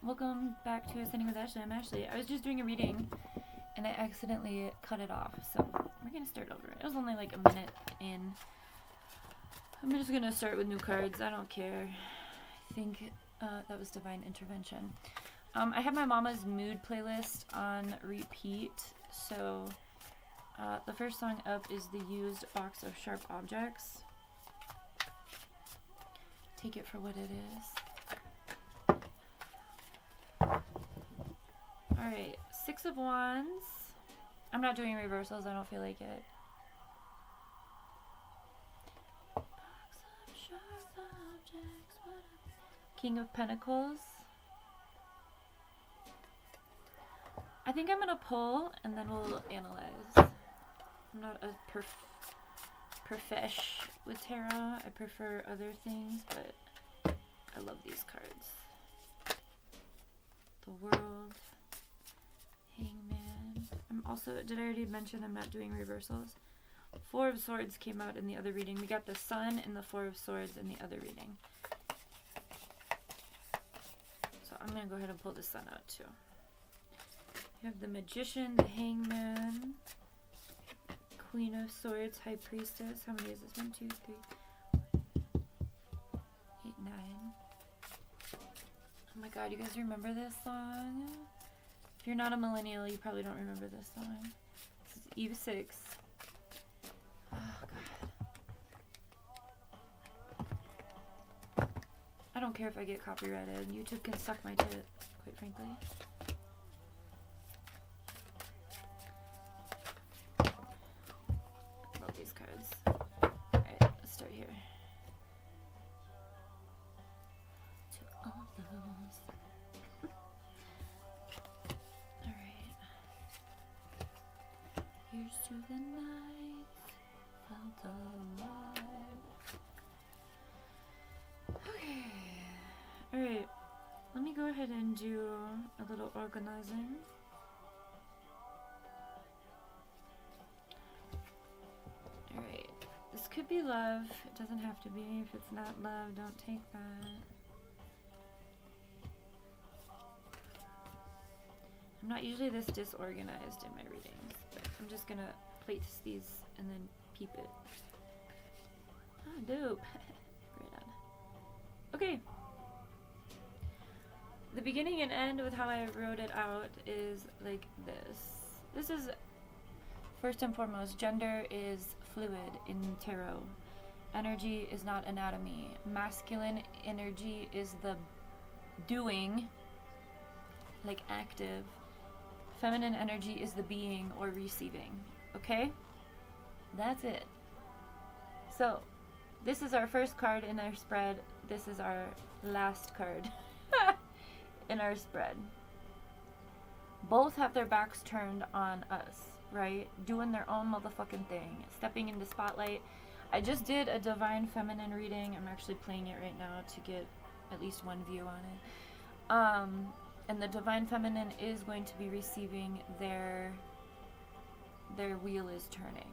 Welcome back to Ascending with Ashley. I'm Ashley. I was just doing a reading and I accidentally cut it off, so we're gonna start over. It was only like a minute in. I'm just gonna start with new cards. I don't care. I think that was divine intervention. I have my Mama's Mood playlist on repeat, so the first song up is The Used Box of Sharp Objects. Take it for what it is. Alright, Six of Wands. I'm not doing reversals, I don't feel like it. Box of sharp objects, King of Pentacles. I think I'm gonna pull and then we'll analyze. I'm not a profesh with tarot. I prefer other things, but I love these cards. The World. Hangman. I'm also, did I already mention I'm not doing reversals? Four of Swords came out in the other reading. We got the Sun and the Four of Swords in the other reading. So I'm going to go ahead and pull the Sun out too. You have the Magician, the Hangman, Queen of Swords, High Priestess. How many is this? 1, 2, 3, 8, 9. Oh my god, you guys remember this song? If you're not a millennial, you probably don't remember this song. This is Eve 6. Oh god. I don't care if I get copyrighted. YouTube can suck my tit, quite frankly. Love these cards. Alright, let's start here. To all those. Alright. Here's to the night felt alive. Okay. Alright. Let me go ahead and do a little organizing. Alright. This could be love. It doesn't have to be. If it's not love, don't take that. I'm not usually this disorganized in my readings, but I'm just gonna place these and then peep it. Ah, dope. Right on. Okay. The beginning and end with how I wrote it out is like this. This is, first and foremost, gender is fluid in tarot. Energy is not anatomy. Masculine energy is the doing, like active. Feminine energy is the being or receiving. Okay? That's it. So, this is our first card in our spread. This is our last card in our spread. Both have their backs turned on us, right? Doing their own motherfucking thing. Stepping in the spotlight. I just did a Divine Feminine reading. I'm actually playing it right now to get at least one view on it. And the Divine Feminine is going to be receiving their wheel is turning,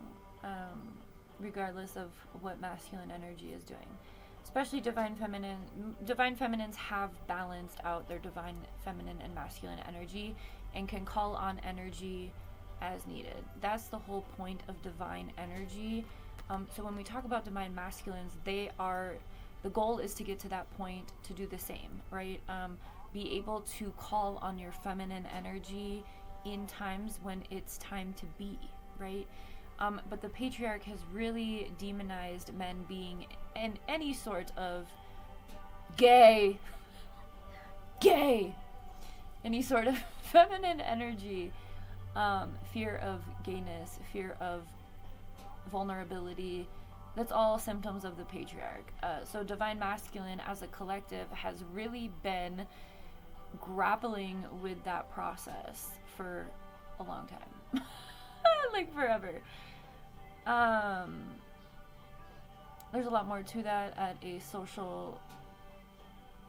regardless of what masculine energy is doing. Especially Divine Feminine. Divine Feminines have balanced out their Divine Feminine and masculine energy and can call on energy as needed. That's the whole point of Divine energy. So when we talk about Divine Masculines, the goal is to get to that point to do the same, right? Be able to call on your feminine energy in times when it's time to be, right? But the patriarch has really demonized men being in any sort of gay, any sort of feminine energy, fear of gayness, fear of vulnerability. That's all symptoms of the patriarch. So Divine Masculine as a collective has really been grappling with that process for a long time. Like forever. There's a lot more to that at a social,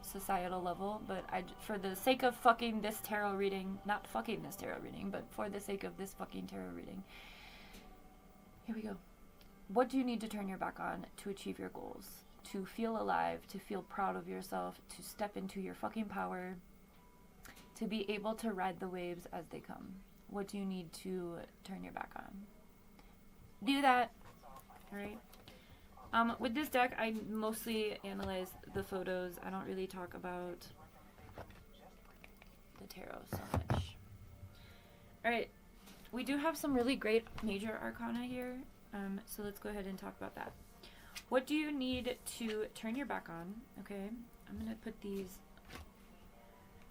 societal level, but for the sake of fucking this tarot reading, not fucking this tarot reading, but for the sake of this fucking tarot reading, here we go. What do you need to turn your back on to achieve your goals? To feel alive, to feel proud of yourself, to step into your fucking power, to be able to ride the waves as they come. What do you need to turn your back on? Do that. All right. With this deck, I mostly analyze the photos. I don't really talk about the tarot so much. All right. We do have some really great major arcana here. So let's go ahead and talk about that. What do you need to turn your back on? Okay. I'm going to put these.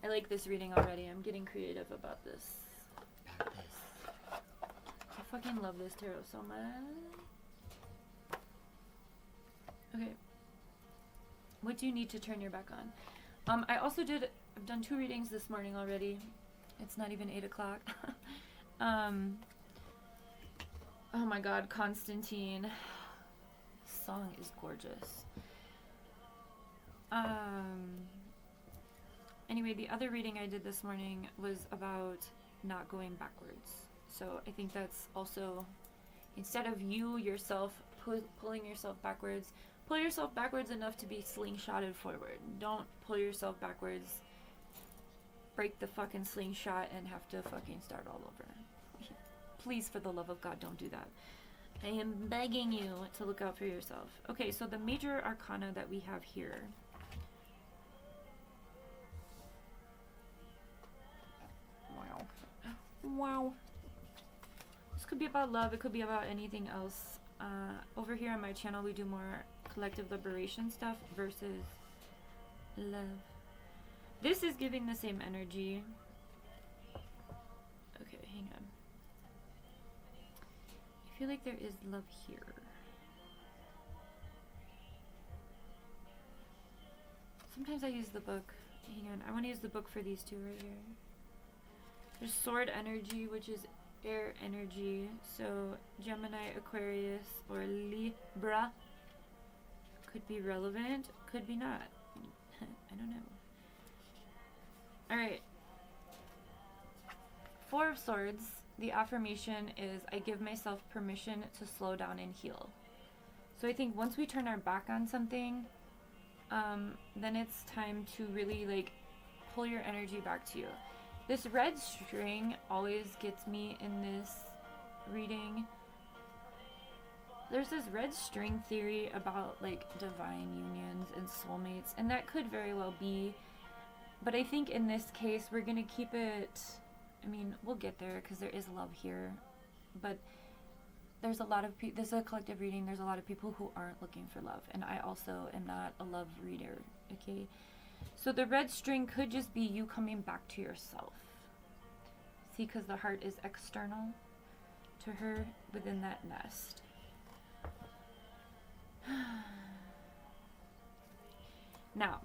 I like this reading already. I'm getting creative about this. I fucking love this tarot so much. Okay. What do you need to turn your back on? I've done 2 readings this morning already. It's not even 8 o'clock. Oh my god, Constantine. This song is gorgeous. Anyway, the other reading I did this morning was about not going backwards. So I think that's also, instead of you yourself pulling yourself backwards, pull yourself backwards enough to be slingshotted forward. Don't pull yourself backwards, break the fucking slingshot, and have to fucking start all over. Please, for the love of God, don't do that. I am begging you to look out for yourself. Okay, so the major arcana that we have here. Wow. Wow. This could be about love. It could be about anything else. Over here on my channel, we do more collective liberation stuff versus love. This is giving the same energy. Okay, hang on. I feel like there is love here. Sometimes I use the book. Hang on, I want to use the book for these 2 right here. There's sword energy, which is air energy. So Gemini, Aquarius, or Libra could be relevant, could be not. I don't know. Alright. 4 of Swords. The affirmation is, I give myself permission to slow down and heal. So I think once we turn our back on something, then it's time to really like pull your energy back to you. This red string always gets me in this reading. There's this red string theory about like divine unions and soulmates, and that could very well be. But I think in this case, we're going to keep it. I mean, we'll get there because there is love here, but there's a lot of people, this is a collective reading, there's a lot of people who aren't looking for love, and I also am not a love reader, okay? So the red string could just be you coming back to yourself. See, because the heart is external to her within that nest. Now,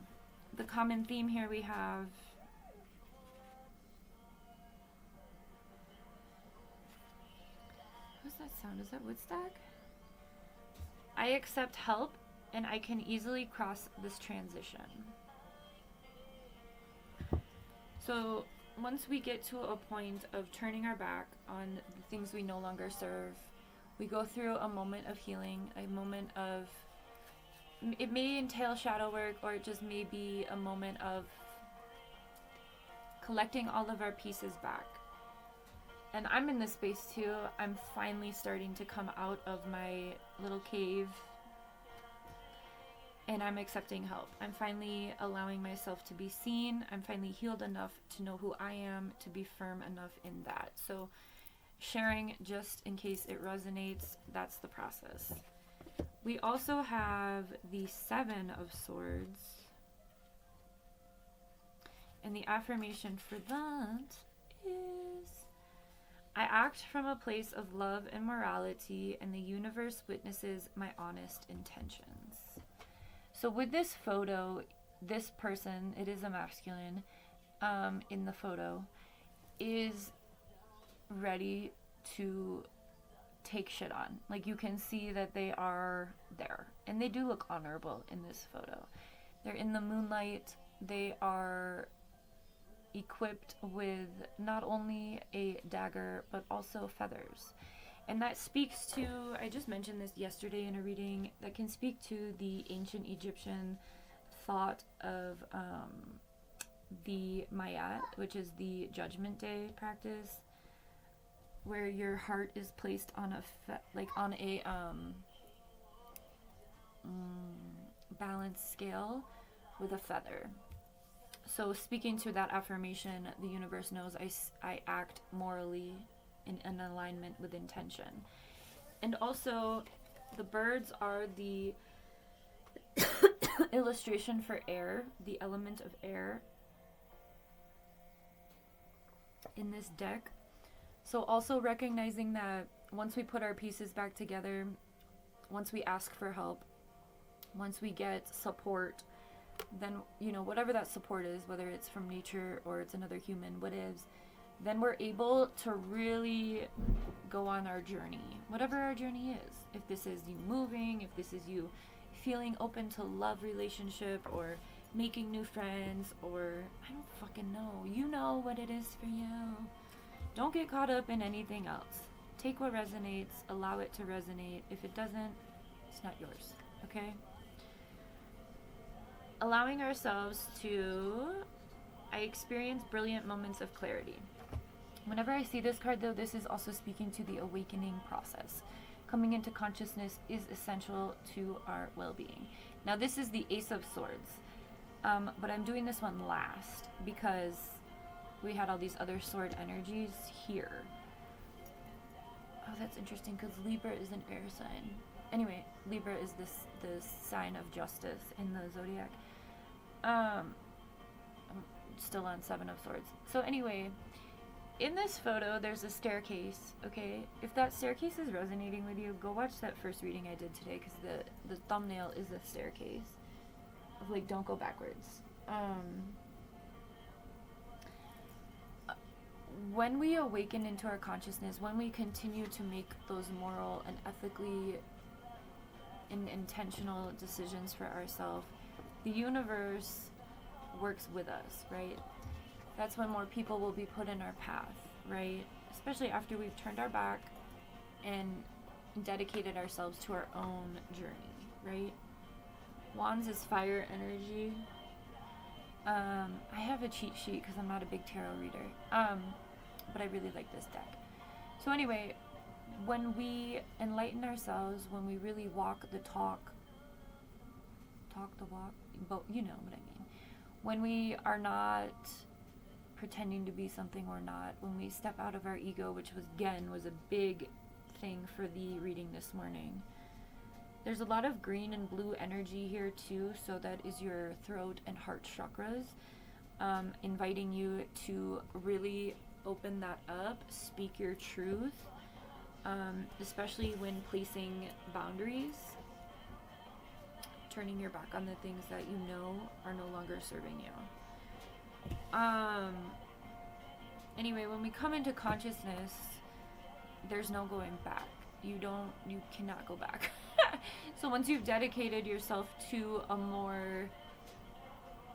the common theme here we have what's that sound? Is that Woodstock? I accept help and I can easily cross this transition. So once we get to a point of turning our back on the things we no longer serve, we go through a moment of healing, a moment of, it may entail shadow work, or it just may be a moment of collecting all of our pieces back. And I'm in this space too. I'm finally starting to come out of my little cave, and I'm accepting help. I'm finally allowing myself to be seen. I'm finally healed enough to know who I am, to be firm enough in that. So sharing just in case it resonates, that's the process. We also have the 7 of Swords. And the affirmation for that is, I act from a place of love and morality, and the universe witnesses my honest intentions. So with this photo, this person, it is a masculine, in the photo, is ready to take shit on. Like, you can see that they are there, and they do look honorable in this photo. They're in the moonlight. They are equipped with not only a dagger but also feathers, and that speaks to, I just mentioned this yesterday in a reading, that can speak to the ancient Egyptian thought of the Mayat, which is the Judgment Day practice, where your heart is placed on on a balanced scale with a feather. So speaking to that affirmation, the universe knows I act morally in an alignment with intention. And also, the birds are the illustration for air, the element of air in this deck. So also recognizing that once we put our pieces back together, once we ask for help, once we get support, then, whatever that support is, whether it's from nature or it's another human, then we're able to really go on our journey, whatever our journey is. If this is you moving, if this is you feeling open to love relationship or making new friends, or I don't fucking know. You know what it is for you. Don't get caught up in anything else. Take what resonates, allow it to resonate. If it doesn't, it's not yours, okay? Allowing ourselves I experience brilliant moments of clarity. Whenever I see this card, though, this is also speaking to the awakening process. Coming into consciousness is essential to our well-being. Now, this is the Ace of Swords, but I'm doing this one last because we had all these other sword energies here. Oh, that's interesting because Libra is an air sign. Anyway, Libra is the sign of justice in the zodiac. I'm still on Seven of Swords. So anyway, in this photo, there's a staircase, okay? If that staircase is resonating with you, go watch that first reading I did today, because the thumbnail is a staircase. Of don't go backwards. When we awaken into our consciousness, when we continue to make those moral and ethically and intentional decisions for ourselves, the universe works with us, right? That's when more people will be put in our path, right? Especially after we've turned our back and dedicated ourselves to our own journey, right? Wands is fire energy. I have a cheat sheet because I'm not a big tarot reader, but I really like this deck. So anyway, when we enlighten ourselves, when we really walk the talk the walk, but you know what I mean. When we are not pretending to be something we're not, when we step out of our ego, which was a big thing for the reading this morning. There's a lot of green and blue energy here too, so that is your throat and heart chakras, inviting you to really open that up, speak your truth, especially when placing boundaries, turning your back on the things that you know are no longer serving you. Anyway, when we come into consciousness, there's no going back. You cannot go back. So once you've dedicated yourself to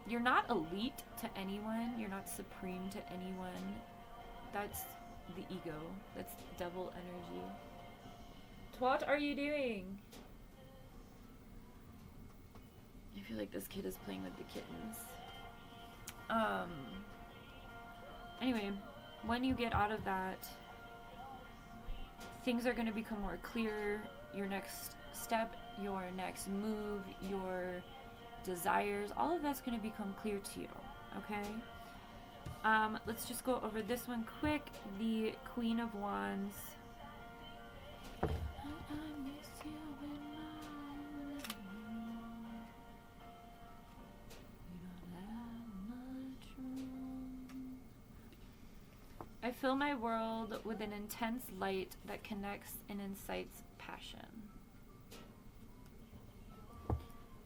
you're not elite to anyone, you're not supreme to anyone. That's the ego. That's devil energy. What are you doing? I feel like this kid is playing with the kittens. Anyway, when you get out of that, things are going to become more clear. Your next step, your next move, your desires, all of that's going to become clear to you, okay? Let's just go over this one quick. The Queen of Wands. I fill my world with an intense light that connects and incites passion.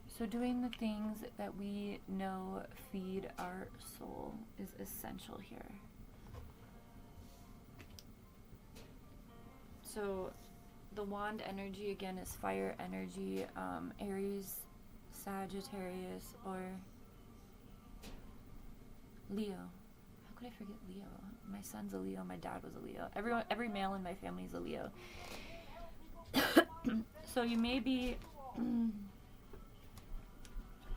So doing the things that we know feed our soul is essential here. So the wand energy again is fire energy, Aries, Sagittarius, or Leo. How could I forget Leo? My son's a Leo, my dad was a Leo. Every male in my family is a Leo. So you may be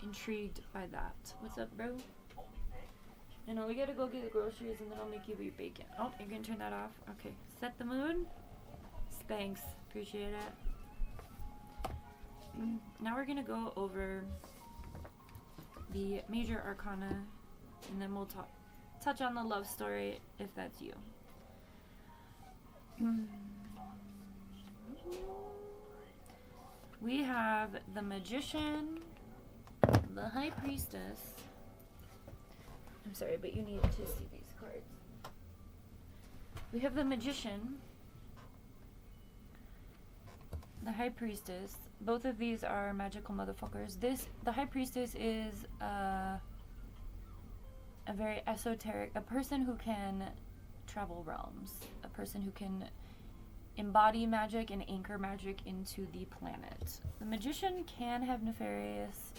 intrigued by that. What's up, bro? I know we gotta go get the groceries and then I'll make you your bacon. Oh, you're gonna turn that off? Okay. Set the mood. Spanks. Appreciate it. Now we're gonna go over the major arcana and then we'll touch on the love story if that's you. We have the Magician, the High Priestess. I'm sorry, but you need to see these cards. We have the Magician, the High Priestess. Both of these are magical motherfuckers. The High Priestess is a very esoteric, a person who can travel realms, a person who can embody magic and anchor magic into the planet. The Magician can have nefarious,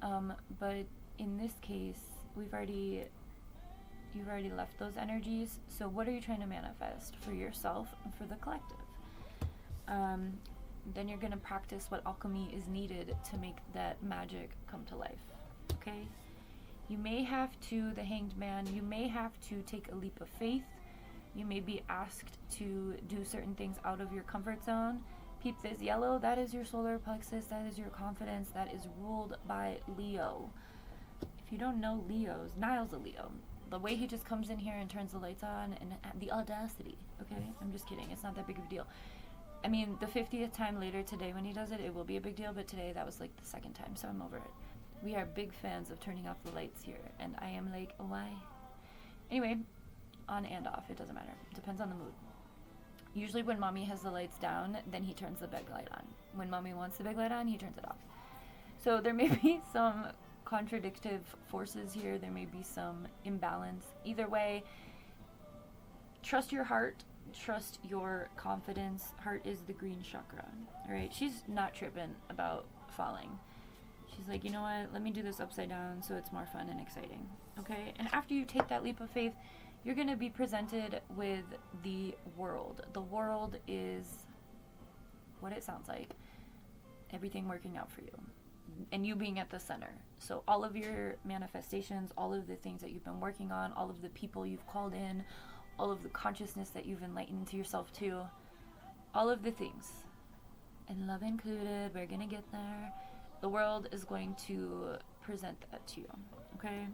but in this case, you've already left those energies. So what are you trying to manifest for yourself and for the collective? Then you're going to practice what alchemy is needed to make that magic come to life. Okay? You may have to, the Hanged Man, you may have to take a leap of faith. You may be asked to do certain things out of your comfort zone. Peep this yellow, that is your solar plexus, that is your confidence, that is ruled by Leo. If you don't know Leos, Niall's a Leo. The way he just comes in here and turns the lights on, and the audacity, okay? I'm just kidding, it's not that big of a deal. I mean, the 50th time later today when he does it, it will be a big deal, but today that was like the second time, so I'm over it. We are big fans of turning off the lights here, and I am like, why? Anyway, on and off, it doesn't matter. It depends on the mood. Usually when mommy has the lights down, then he turns the big light on. When mommy wants the big light on, he turns it off. So there may be some contradictive forces here. There may be some imbalance. Either way, trust your heart. Trust your confidence. Heart is the green chakra. All right? She's not tripping about falling. She's like, you know what? Let me do this upside down so it's more fun and exciting. Okay? And after you take that leap of faith, you're going to be presented with the world. The world is what it sounds like. Everything working out for you. And you being at the center. So all of your manifestations, all of the things that you've been working on, all of the people you've called in, all of the consciousness that you've enlightened to yourself too, all of the things, and love included, we're going to get there. The world is going to present that to you. Okay?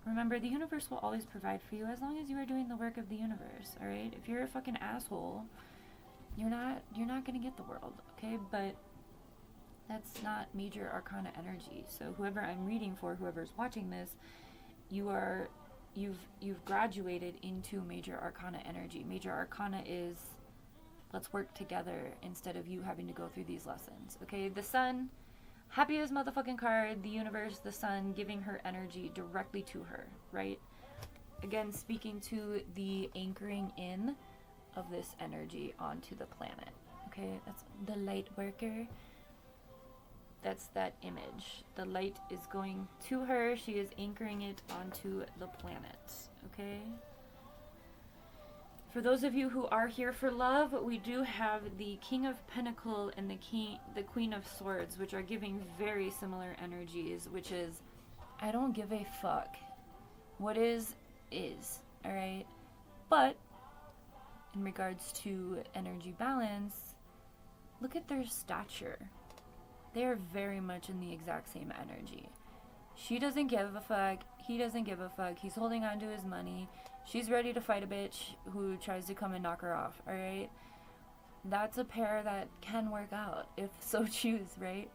Remember, the universe will always provide for you as long as you are doing the work of the universe, all right? If you're a fucking asshole, you're not going to get the world, okay? But that's not major arcana energy. So whoever I'm reading for, whoever's watching this, you've graduated into major arcana energy. Major arcana is let's work together instead of you having to go through these lessons, okay? The sun, happiest motherfucking card, the universe, the sun, giving her energy directly to her, right? Again, speaking to the anchoring in of this energy onto the planet, okay? That's the light worker. That's that image. The light is going to her. She is anchoring it onto the planet, okay? For those of you who are here for love, we do have the King of Pentacles and the Queen of Swords, which are giving very similar energies, which is, I don't give a fuck. What is, alright? But, in regards to energy balance, look at their stature. They are very much in the exact same energy. She doesn't give a fuck. He doesn't give a fuck. He's holding on to his money. She's ready to fight a bitch who tries to come and knock her off, alright? That's a pair that can work out, if so choose, right?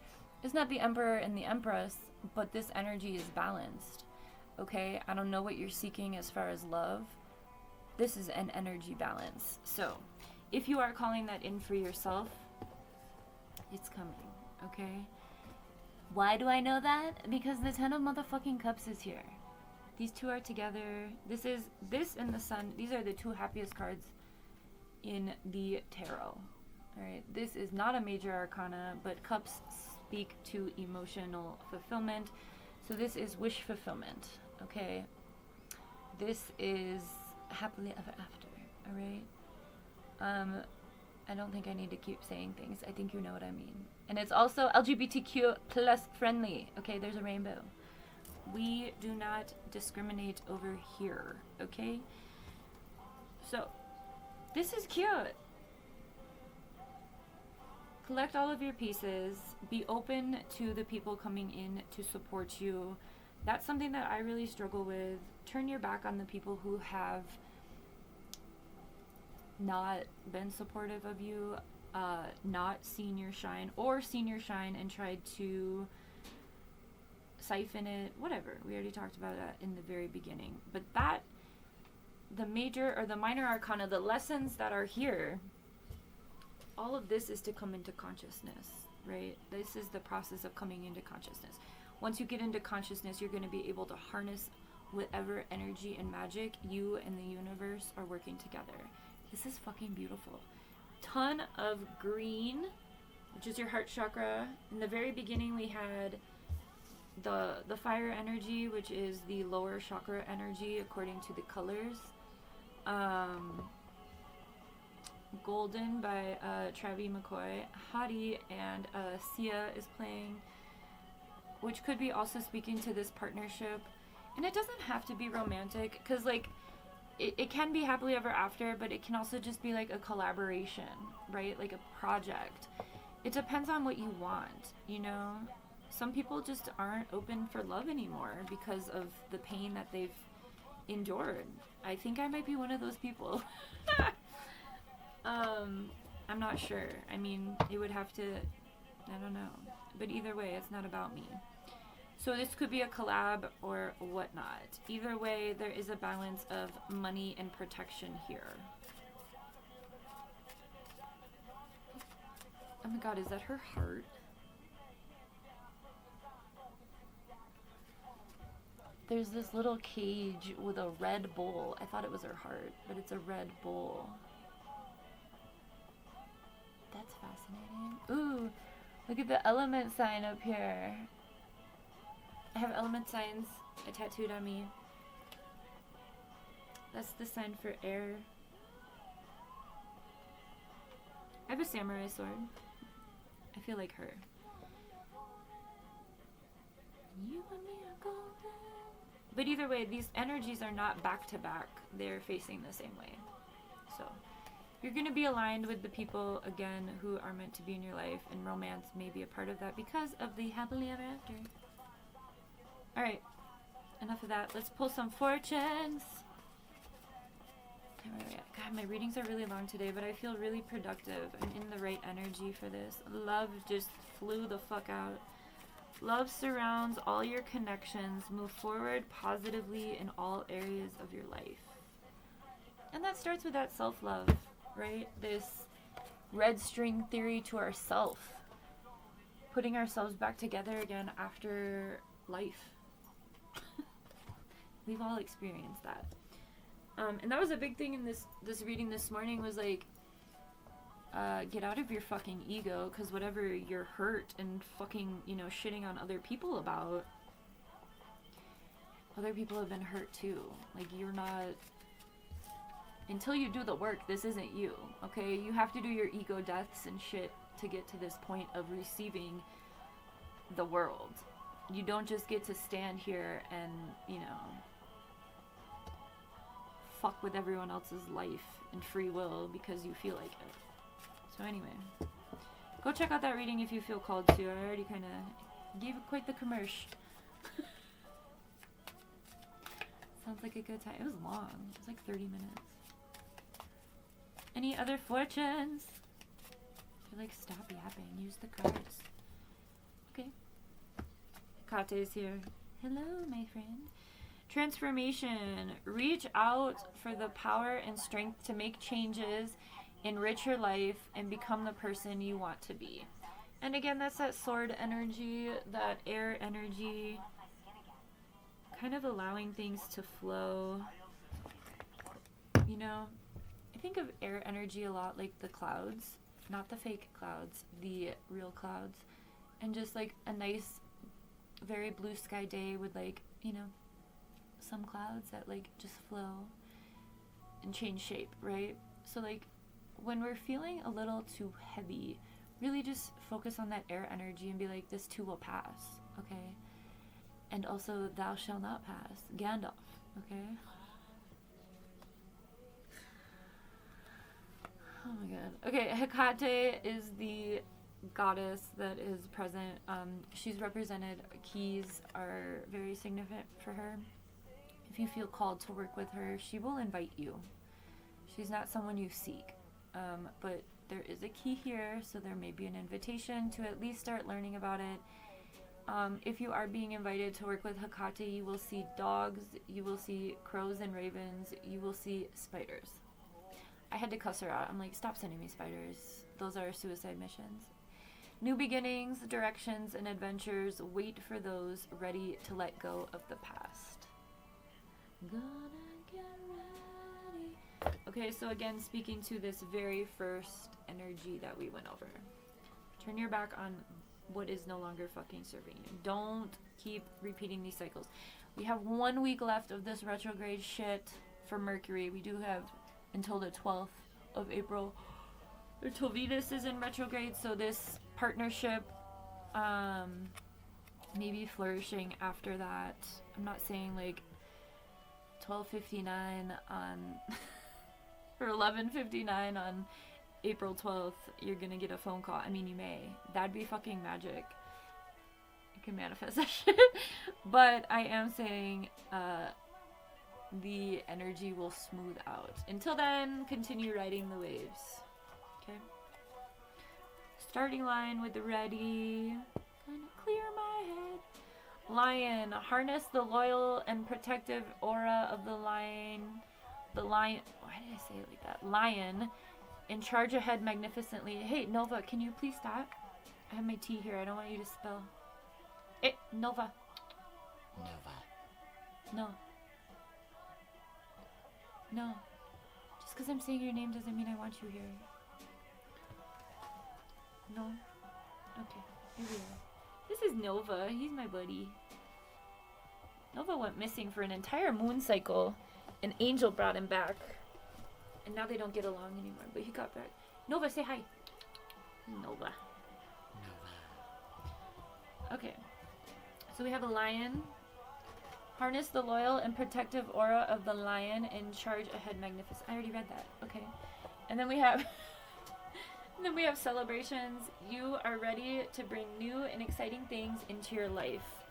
It's not the Emperor and the Empress, but this energy is balanced, okay? I don't know what you're seeking as far as love. This is an energy balance. So, if you are calling that in for yourself, it's coming, okay? Why do I know that? Because the Ten of motherfucking Cups is here. These two are together. This and the Sun. These are the two happiest cards in the tarot. Alright, this is not a major arcana, but cups speak to emotional fulfillment. So this is wish fulfillment, okay? This is happily ever after, alright? I don't think I need to keep saying things. I think you know what I mean. And it's also LGBTQ plus friendly. Okay, there's a rainbow. We do not discriminate over here, okay? So, this is cute. Collect all of your pieces. Be open to the people coming in to support you. That's something that I really struggle with. Turn your back on the people who have not been supportive of you, not seen your shine, or seen your shine and tried to siphon it, whatever. We already talked about that in the very beginning. But that, the major or the minor arcana, the lessons that are here, all of this is to come into consciousness, right? This is the process of coming into consciousness. Once you get into consciousness, you're going to be able to harness whatever energy and magic you and the universe are working together. This is fucking beautiful. Ton of green, which is your heart chakra. In the very beginning, we had the fire energy, which is the lower chakra energy according to the colors. Golden by Travie McCoy. Hadi and Sia is playing, which could be also speaking to this partnership. And it doesn't have to be romantic, because like it can be happily ever after, but it can also just be like a collaboration, right? Like a project. It depends on what you want, you know? Some people just aren't open for love anymore because of the pain that they've endured. I think I might be one of those people. I'm not sure. I mean, it would have to, I don't know. But either way, it's not about me. So this could be a collab or whatnot. Either way, there is a balance of money and protection here. Oh my god, is that her heart? There's this little cage with a red bowl. I thought it was her heart, but it's a red bowl. That's fascinating. Ooh, look at the element sign up here. I have element signs tattooed on me. That's the sign for air. I have a samurai sword. I feel like her. You and me are golden. But either way, these energies are not back to back. They're facing the same way. So you're going to be aligned with the people, again, who are meant to be in your life, and romance may be a part of that because of the happily ever after. Alright, enough of that. Let's pull some fortunes. Okay, where are we at? God, my readings are really long today, but I feel really productive. I'm in the right energy for this. Love just flew the fuck out. Love surrounds all your connections. Move forward positively in all areas of your life. And that starts with that self-love, right? This red string theory to ourself. Putting ourselves back together again after life. We've all experienced that. And that was a big thing in this reading this morning was like, get out of your fucking ego, because whatever you're hurt and fucking, you know, shitting on other people about, other people have been hurt too. Like, you're not, until you do the work, this isn't you, okay? You have to do your ego deaths and shit to get to this point of receiving the world. You don't just get to stand here and, you know, fuck with everyone else's life and free will because you feel like it. So anyway, go check out that reading if you feel called to. I already kind of gave it quite the commercial. Sounds like a good time. It was long. It was like 30 minutes. Any other fortunes? They're like, stop yapping. Use the cards. Okay. Kate is here. Hello, my friend. Transformation. Reach out for the power and strength to make changes, enrich your life, and become the person you want to be. And again, that's that sword energy, that air energy, kind of allowing things to flow. You know, I think of air energy a lot like the clouds, not the fake clouds, the real clouds, and just like a nice, very blue sky day with, like, you know, some clouds that like just flow and change shape, right? So like when we're feeling a little too heavy, really just focus on that air energy and be like, this too will pass, okay? And also, thou shalt not pass. Gandalf, okay? Oh my god. Okay, Hecate is the goddess that is present. She's represented. Keys are very significant for her. If you feel called to work with her, she will invite you. She's not someone you seek. But there is a key here, so there may be an invitation to at least start learning about it. If you are being invited to work with Hecate, you will see dogs, you will see crows and ravens, you will see spiders. I had to cuss her out. I'm like, stop sending me spiders. Those are suicide missions. New beginnings, directions, and adventures wait for those ready to let go of the past. Gonna get ready. Okay, so again, speaking to this very first energy that we went over. Turn your back on what is no longer fucking serving you. Don't keep repeating these cycles. We have 1 week left of this retrograde shit for Mercury. We do have until the 12th of April until Venus is in retrograde, so this partnership may be flourishing after that. I'm not saying like 12:59 on or 11:59 on April 12th you're gonna get a phone call. I mean, you may. That'd be fucking magic. You can manifest that shit. But I am saying the energy will smooth out. Until then, continue riding the waves. Okay? Starting line with the ready. Gonna clear my head. Lion. Harness the loyal and protective aura of the lion. The lion. Why did I say it like that? Lion. And charge ahead magnificently. Hey, Nova, can you please stop? I have my tea here. I don't want you to spill. Hey, Nova. No. No. Just because I'm saying your name doesn't mean I want you here. No? Okay. Here we are. This is Nova. He's my buddy. Nova went missing for an entire moon cycle. An angel brought him back. And now they don't get along anymore, but he got back. Nova, say hi. Nova. Okay. So we have a lion. Harness the loyal and protective aura of the lion and charge ahead magnificent. I already read that. Okay. And then we have celebrations. You are ready to bring new and exciting things into your life.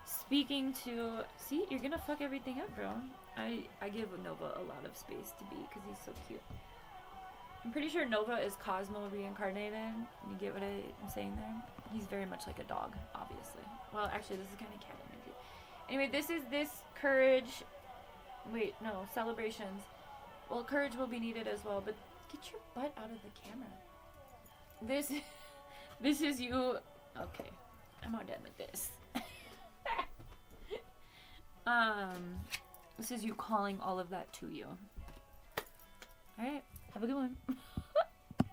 Speaking to... See, you're gonna fuck everything up, bro. I give Nova a lot of space to be because he's so cute. I'm pretty sure Nova is Cosmo reincarnated. You get what I'm saying there? He's very much like a dog, obviously. Well, actually, this is kind of cat energy. Anyway, this courage. Wait, no, celebrations. Well, courage will be needed as well, but get your butt out of the camera. This is you. Okay, I'm all done with this. This is you calling all of that to you. Alright, have a good one.